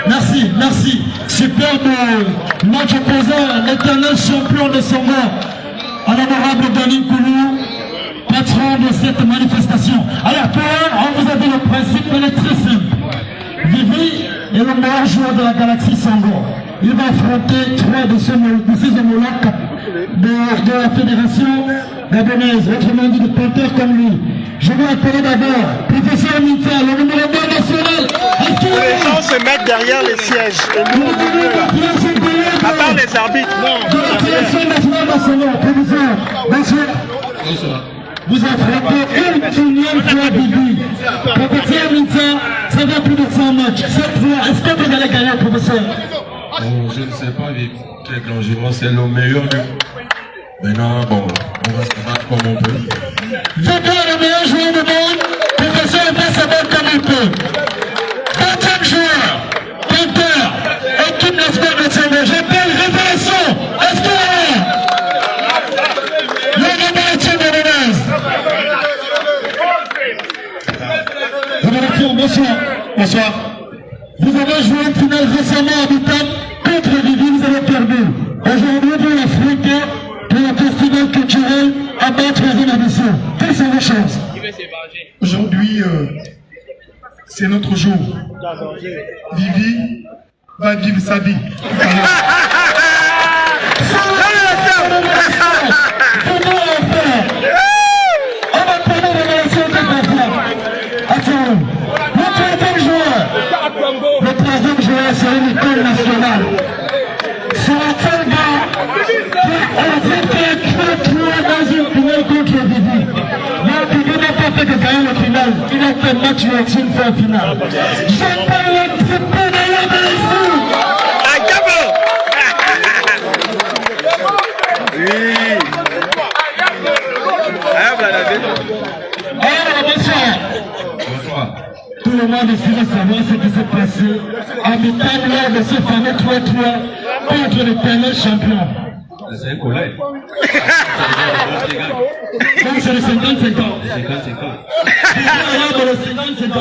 Merci, merci. Superbe match opposant, l'éternel champion de Songo, à l'honorable Dani Koulou, patron de cette manifestation. Alors, pour on vous a dit le principe, il est très simple. Vivi est le meilleur joueur de la galaxie Songo. Il va affronter trois de ses homologues de la fédération gabonaise, autrement dit de Panthère comme lui. Je vais appeler d'abord professeur Mita, le numéro 2 national. Les gens se mettent derrière les sièges. Et nous, à part les arbitres, non. De la fédération nationale nationale, professeur. Bonsoir. Vous affrontez une millième fois Bibi. Professeur Mita, ça fait plus de 100 matchs. Cette fois, est-ce que vous allez gagner, professeur? Oh, je ne sais pas, avec l'engagement, c'est le meilleur du monde. Maintenant, bon, on va se battre comme on peut. C'est le meilleur joueur du monde. Professeur va se battre comme il peut. 20e joueur, Panthère, équipe nationale de Songo. J'appelle révélation. Est-ce que le révélation gabonaise? Révélation, bonsoir. Bonsoir. Vous avez joué une finale récemment à Bitam contre Vivi, vous avez perdu. Aujourd'hui, vous l'affrontez pour le festival culturel à ma 3e édition. Quelles sont vos chances? Aujourd'hui, c'est notre jour. Vivi va vivre sa vie. On va prendre la relation de la Attends, le 3e joueur, c'est une école nationale. C'est un seul gars qui a fait 3 dans une finale contre Vivi. Mais Vivi n'a pas fait que gagner le final. Il a fait match entier une fois en finale. Je parle un petit peu d'ailleurs de ici. Oui. Alors, bonsoir. Bonsoir. Tout le monde essaie de savoir ce qui s'est passé à mi-temps lors de ce fameux 3-3 contre l'éternel champion. C'est un collègue. Donc c'est le 50-50. 50-50. C'est le 50-50.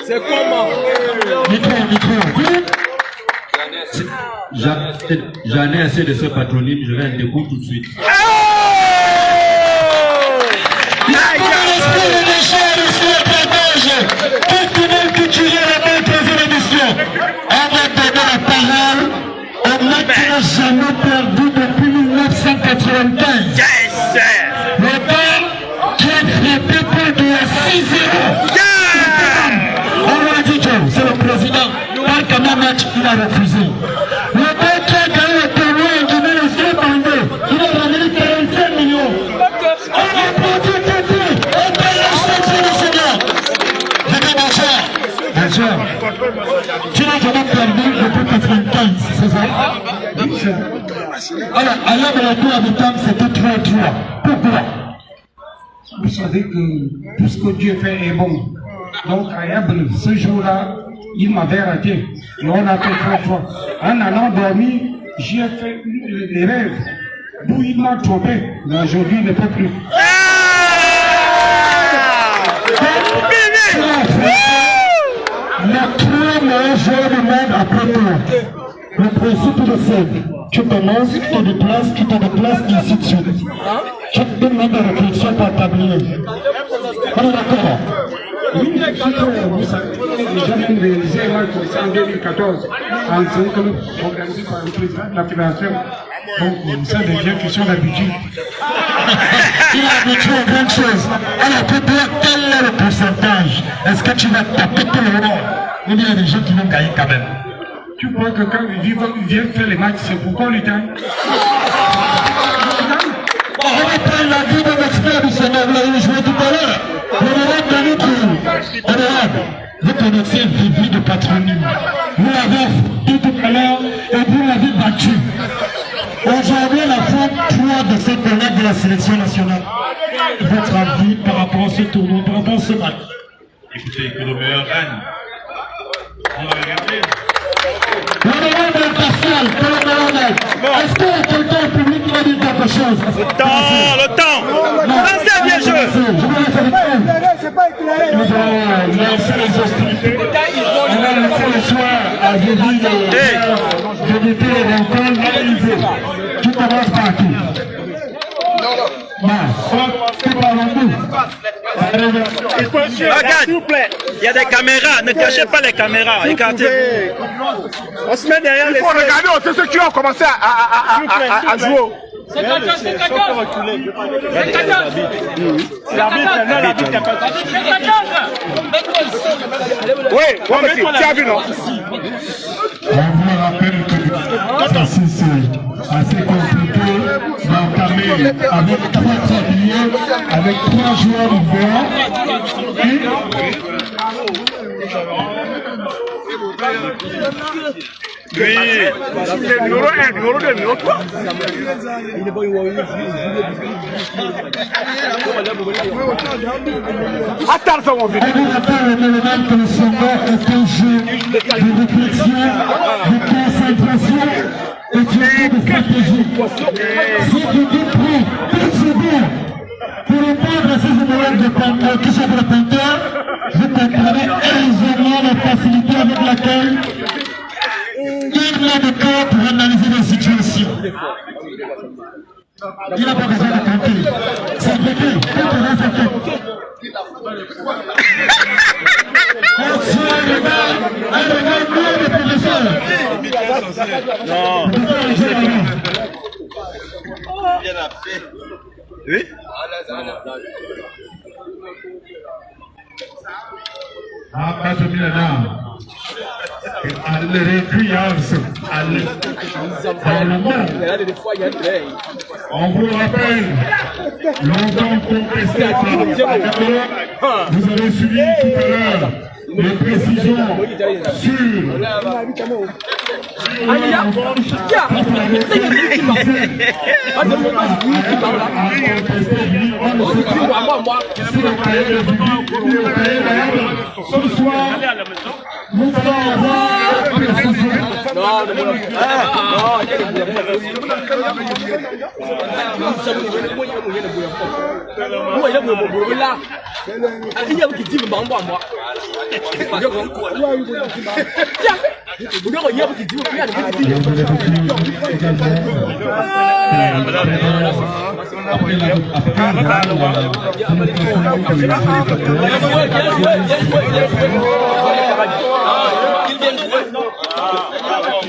C'est comment? Micro. J'en ai assez de ce patronyme, je vais en découvrir tout de suite. Festival culturel à la 3e édition. On va donner la parole au mec qui n'a jamais perdu depuis 1995. Yes! Le père qui a frappé plus de 6-0. On lui a dit que c'est le président. Par comme un match, il a refusé. Le père qui a gagné le tournoi en Guinée, le seul bandé, il a ramené 45 millions. On a produit tout. On paye la santé du Seigneur. Je dis bonsoir. Bonsoir. Tu n'as jamais perdu depuis 95, c'est ça? Alors, à l'heure de la tour habitant, c'était 3-3. Pourquoi? Vous savez que tout ce que Dieu fait est bon. Donc, à Yable, ce jour-là, il m'avait raté. Et on a fait 3-3. En allant dormir, j'ai fait des rêves d'où il m'a trompé. Mais aujourd'hui, il ne peut plus. Les 3 meilleurs joueurs du monde après toi. Le principe est le simple. Tu commences, tu te déplaces, et ainsi de suite. Tu te demandes de réflexion par tablier. On est d'accord? Oui, vous savez, j'ai jamais réalisé en 2014 en cycle organisé par le président de la fédération. Donc, ça devient question d'habitude. Il a habitué à grande chose. Alors, pour toi, quel est le pourcentage? Est-ce que tu vas taper tout le monde? Ou bien il y a des gens qui vont gagner quand même? Tu crois que quand il vient faire les matchs, c'est pour qu'on lui gagne? On va prendre la vie de l'expert du Sénat, vous l'avez joué tout à l'heure. Honorable Danikou, honorable, vous connaissez Vivi de patronyme. Vous l'avez dit tout à l'heure et vous l'avez battu. Aujourd'hui, la fois 3 de ces collègues de la sélection nationale. Votre avis par rapport à ce tournoi, par rapport à ce match? Écoutez, que le meilleur gagne. On va regarder. L'honorable impartial, que le meilleur gagne. Est-ce que quelqu'un au public qui va dire quelque chose? Le temps! Lancez bien jeu! lancer les hostilités. On a laissé le soir à Jésus d'éviter les rencontres réalisées. Tout commence partout. Regarde, il y a des caméras, ne cachez pas les caméras, écartez. On se met derrière les. Il faut regarder aussi ceux qui ont commencé à jouer. C'est l'arbitre, oui, tu as vu, non? On vous rappelle que c'est assez compliqué d'entamer avec 3 tabliers, avec 3 joueurs ouverts. Oui, c'est numéro 1, numéro 2, numéro 3. Attends, mon vieux. On vous rappelle que le sommet est un jeu de réflexion, de concentration et de stratégie. Si vous dites prêt, 30 secondes pour répondre à ces éléments de question pour le Panther, vous comprenez aisément la facilité avec laquelle il a de cœur pour analyser les situations. Il n'a pas besoin de compter. C'est bloqué. Non. Oui? On vous rappelle, longtemps contesté par vous avez suivi tout à l'heure les précisions sur ce soir, nous allons avoir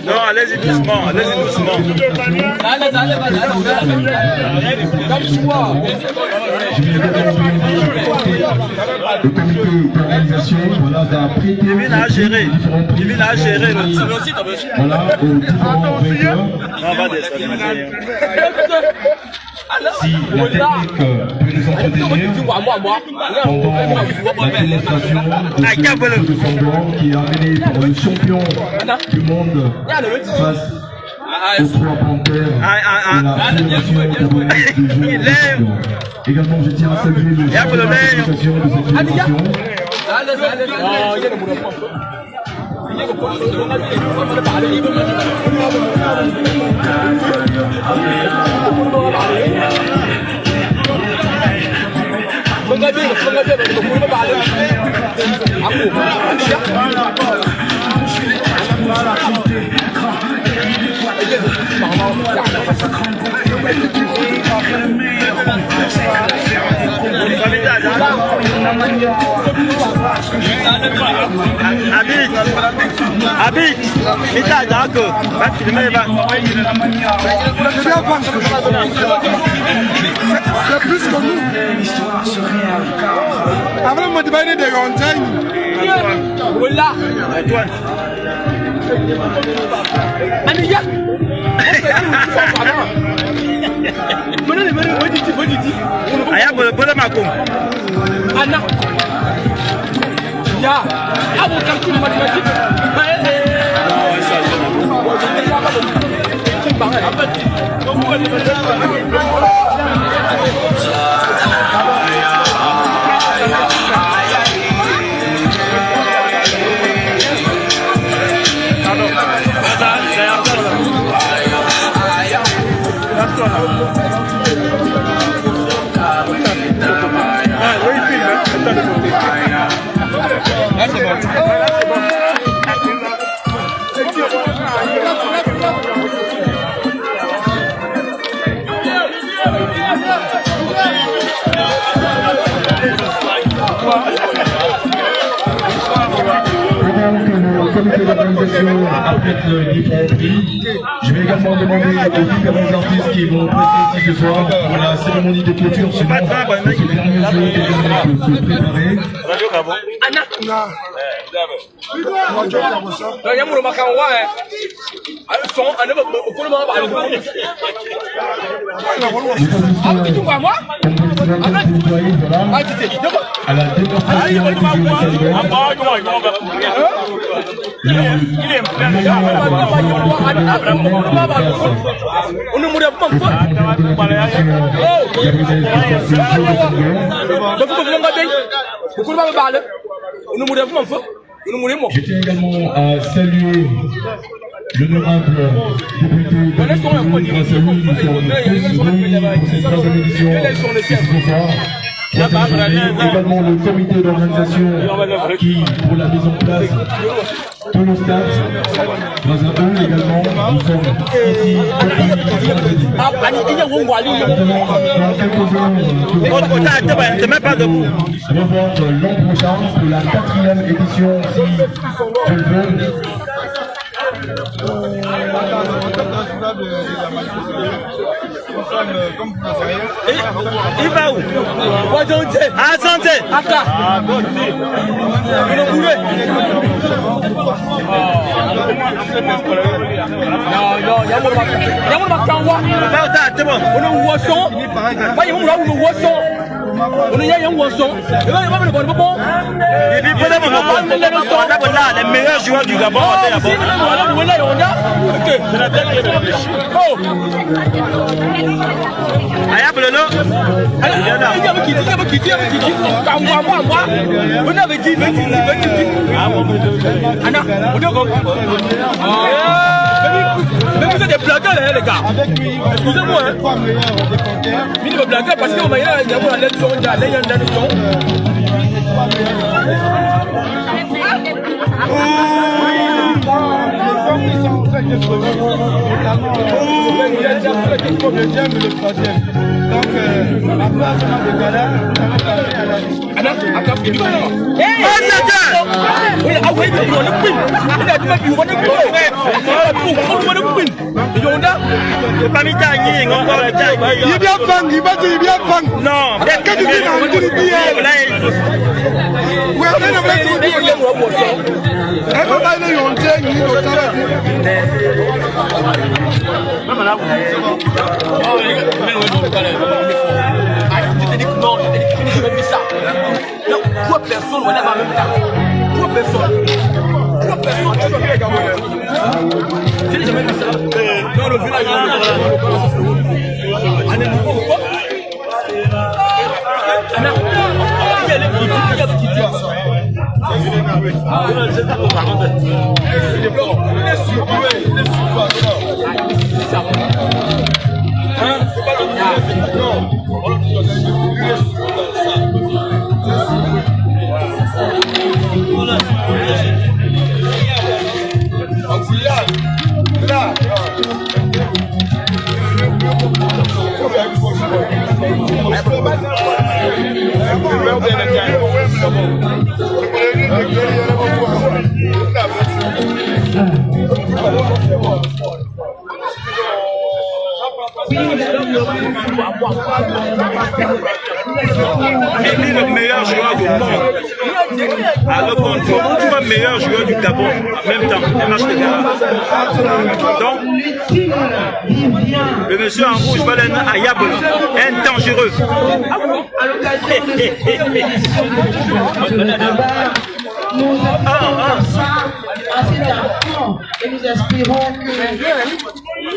Non, allez-y doucement, allez-y doucement. Le comité d'organisation, voilà, va prêter Il vient à gérer le voilà, aux différents vainqueurs. Non, on va descendre. Si la technique peut nous entretenir pendant la démonstration de ce coup de Sandor qui est amené par le champion du monde face aux 3 panthères et la fédération gabonaise du jeu de champion. Également, je tiens à saluer le chef de l'organisation de cette fédération. Habit, d'accord. C'est plus que nous. Avant de me demander des montagnes. Voilà. Antoine. Amiga. Aya boleh makum. Anak. Ya, aku kalkul matematik. Oui, film. Comité d'organisation après le différents prix. Je vais également demander aux différents artistes qui vont prêter ici ce soir pour la cérémonie de clôture suivante de ce dernier jeu également de se préparer. À la démonstration du je tiens également à saluer l'honorable député de grâce à lui, nous sommes tous réunis pour cette troisième édition ici ce soir. Également le comité d'organisation qui, pour la mise en place de nos staffs, grâce à eux également, nous sommes ici revendre l'an prochain pour la 4e édition si je le veux. Il va où? À santé. Les meilleurs joueurs du Gabon. Mais vous êtes des blagueurs, les gars. Excusez-moi. Mais des blagueurs parce qu'on va y aller à la leçon. Trois personnes, on est en même temps. Trois personnes. Je n'ai jamais vu ça. Dans le village, on est nouveau ou pas? Élu le meilleur joueur du monde. Alors qu'on trouve le meilleur joueur du Gabon en même temps. Donc, le monsieur en rouge va l'être à Yab, un dangereux. Nous à cette action et nous espérons que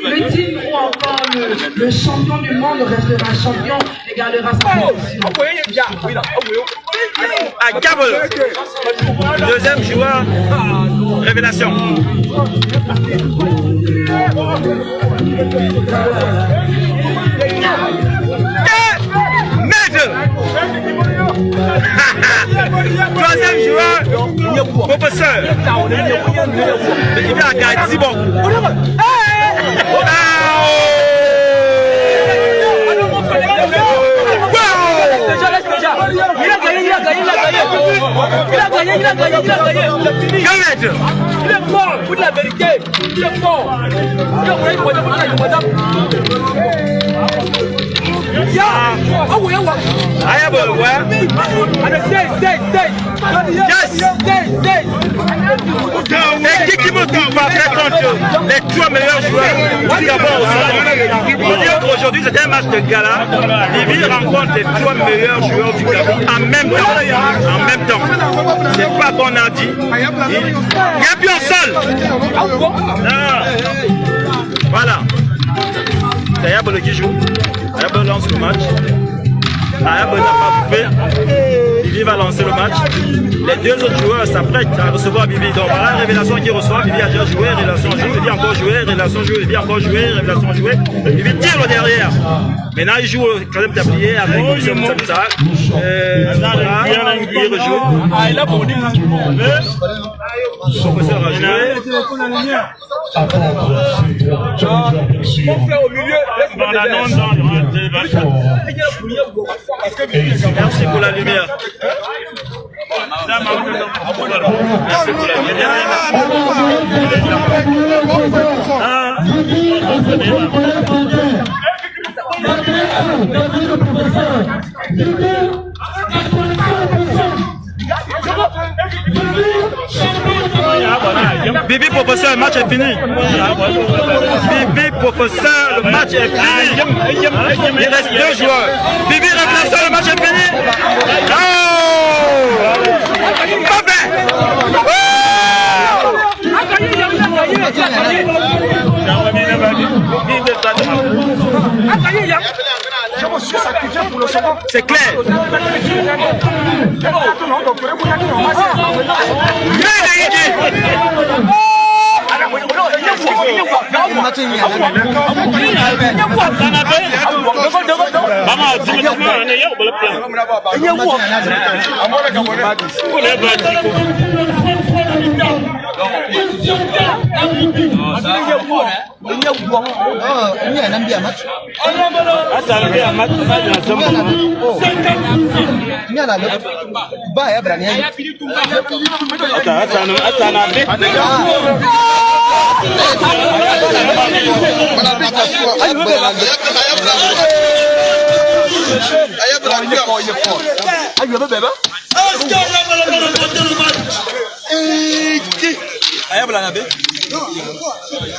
le team ou encore le champion du monde restera champion et gardera sa position. À Gabon, deuxième joueur, révélation. Troisième joueur, Professeur. Il vient à Gaïti, bon. Il a gagné. Il est fort, pour la vérité. Il est fort. Et qui me parle contre les 3 meilleurs joueurs du Gabon aujourd'hui, c'est un match de gala. Vivi rencontre les 3 meilleurs joueurs du Gabon en même temps. C'est pas qu'on a dit. Il n'y a plus un seul. Voilà. C'est Ayabole qui joue. Ayabole lance le match. Ayabole n'a pas bouffé. Vivi va lancer le match. Les 2 autres joueurs s'apprêtent à recevoir Vivi. Donc voilà, révélation qui reçoit. Vivi a déjà joué, révélation joue, Vivi encore joué, révélation joue, Vivi encore joué, révélation joué. Vivi tire le derrière. Maintenant il joue quand même tablier avec Monsieur Moussa. Voilà, il rejoue. Il a bon dit. Le professeur a joué. On fait au milieu. Merci pour la lumière. Merci pour la Bibi professeur, le match est fini. Bibi professeur, le match est fini. Il reste 2 joueurs. Bibi révélation, le match est fini. Oh! Pas fait! C'est clair.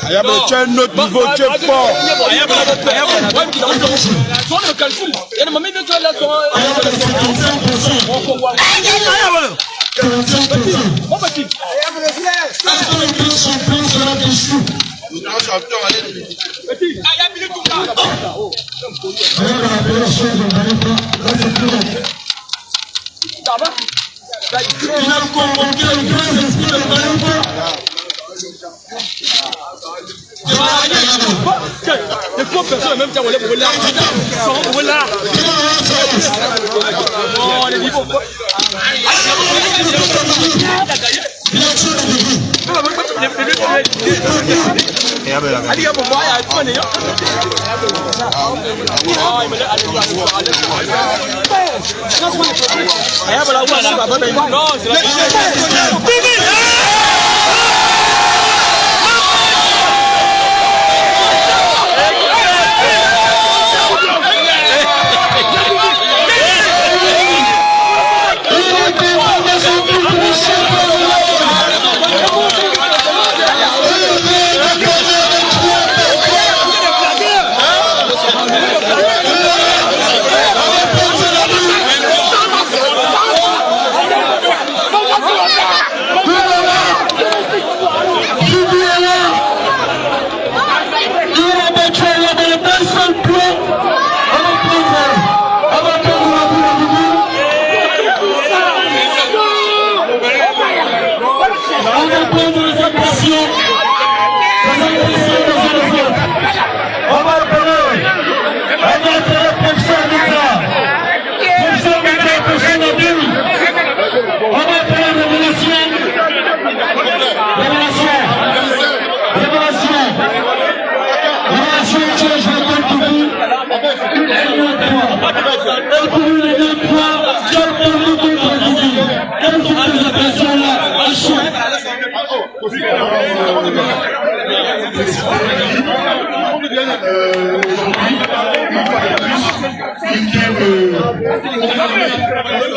Ayabole, tu as un autre niveau, tu es fort. Les pauvres personnes, même quand on est là, ils sont là. Oh, les niveaux.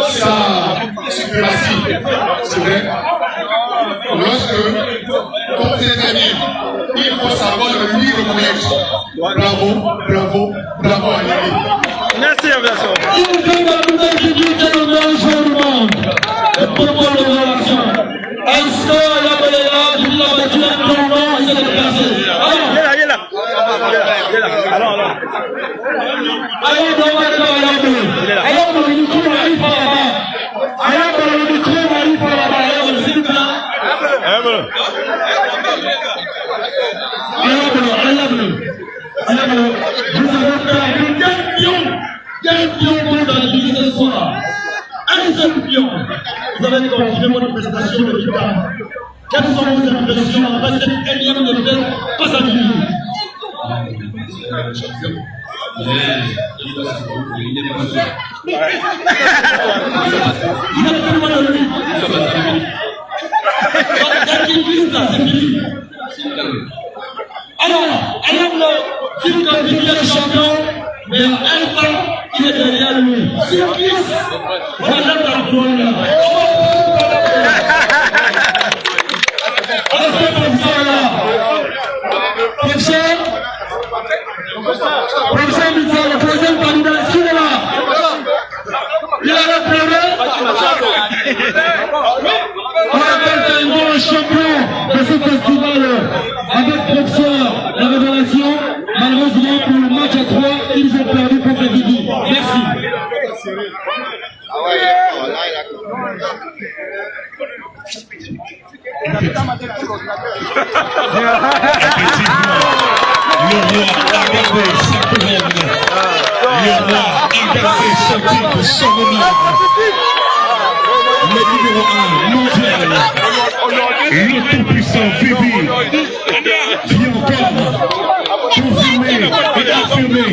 sa suprématie. C'est vrai. Lorsque, comme c'est terminé, il faut savoir le lui reconnaître. Bravo, bravo, bravo à lui. Merci, Aviation. Le protocole de relation. Est-ce que la Boléa, il a battu un tournant, il s'est déplacé? Il est là. Alors. Vous avez perdu 4 pions dans la division ce soir. Un seul pion. Vous avez confirmé votre prestation de victoire. Quelles sont vos impressions après cette énième défaite face à Guinée? Il n'a plus loin de lui. C'est fini. Alors, si vous continuez le champion, mais en un temps, il est derrière lui. Cycliste, voilà la toile. Professeur, le troisième candidat, est-ce qu'il est là? Il a pleuré. On appelle tellement le champion de ce festival avec professeur la révélation. Malheureusement, pour le match à 3, ils ont perdu contre Didi. Merci. Le roi a gardé sa couronne. Le roi a gardé son titre, son honneur. Le numéro 1 mondial, le tout-puissant Vivi, qui encore confirmé et affirmé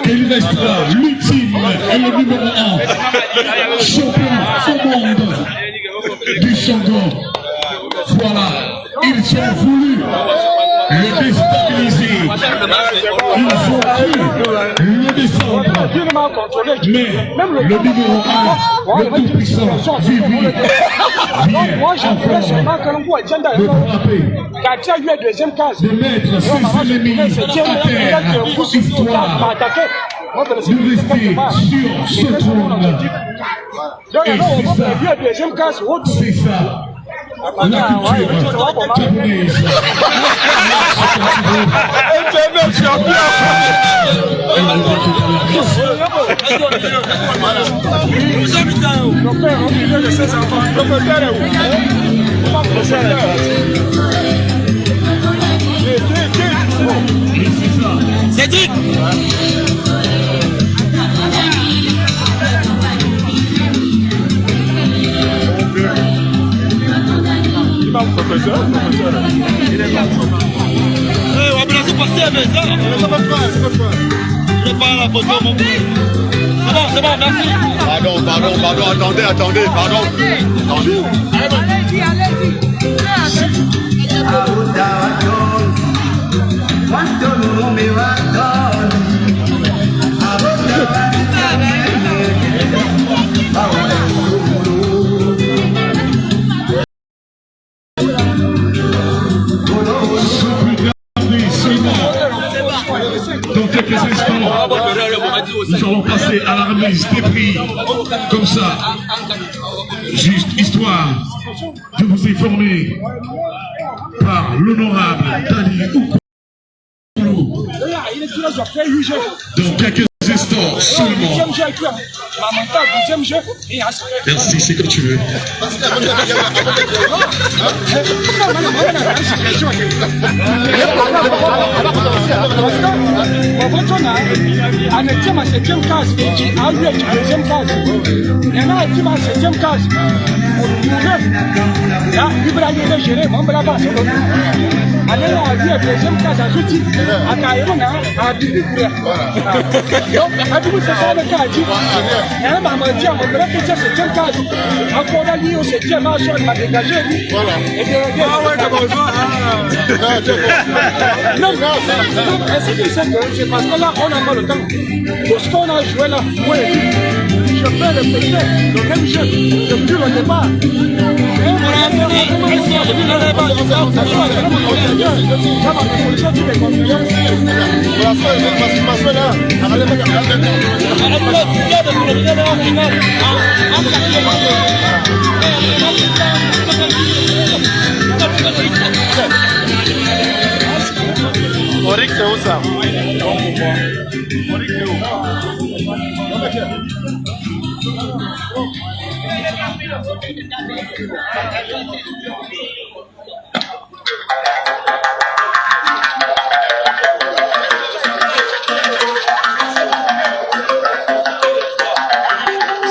qu'il restera l'ultime et le numéro 1 champion au monde du Shango. Voilà, ils ont voulu le déstabiliser, ils ont cru le descendre, mais le numéro 1, le tout-puissant Vivi, vient encore de frapper, de mettre ses ennemis à terre, histoire de rester sur ce trône. Et c'est ça. La culture japonaise. Cédric. Professeur. Il est là. On va bien se passer à maison. Je vais pas à la photo, mon frère. C'est bon, merci. Pardon, attendez, pardon. Allez-y. Dans quelques instants, nous allons passer à la remise des prix, comme ça, juste histoire de vous informer par l'honorable Dali Oukoulou. Dans quelques instants seulement. Merci, c'est comme tu veux. maintenant on dit le deuxième cas d'ajouti à Caïrona à Bibi. Donc à Bibi c'est ça le cas dit. Et maman dit on dirait que c'est septième cas. Encore là lui au septième âge il m'a dégagé lui. Voilà. Et ah ouais comme non, est-ce que c'est parce que là on n'a pas le temps. Tout ce qu'on a joué là, oui. Je peux répéter le même jeu depuis le départ. Oric, c'est où ça?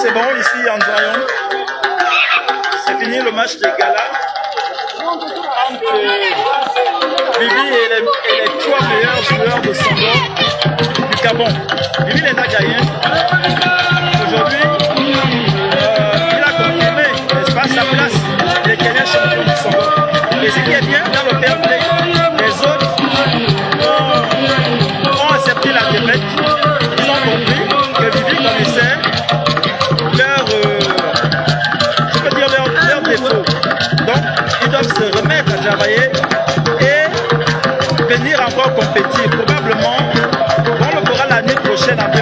C'est bon ici en Zion. C'est fini le match de gala entre Bibi et les 3 meilleurs joueurs de Songo du Gabon. Bibi les a gagnés. Aujourd'hui, il a confirmé, n'est-ce pas, sa place des Kenyans champions du Songo. Et ce qui est bien dans le fair play, les autres ont accepté la défaite. Ils ont compris que Bibi connaissait leurs défauts. Donc, ils doivent se remettre à travailler et venir encore compétir. Probablement, on le fera l'année prochaine en 2023.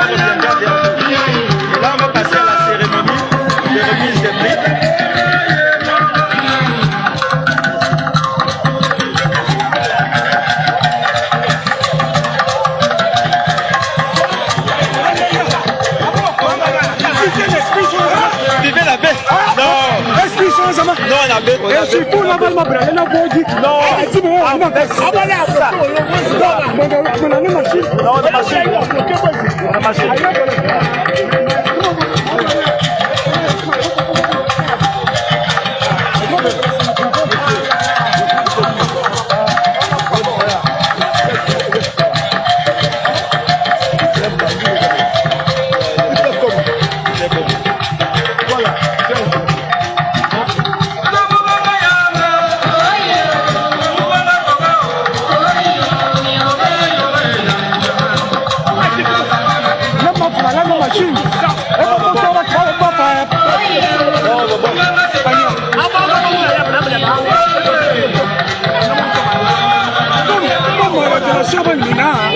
On reviendra vers vous. Et là, on va passer à la cérémonie de remise des prix. Vivez la baie. Non. Est-ce qu'ils sont jamais? Non, la baie. Et surtout, la balle m'a pris. Elle a beau dire. Non. Non, la machine. La machine. Siapa yang menang?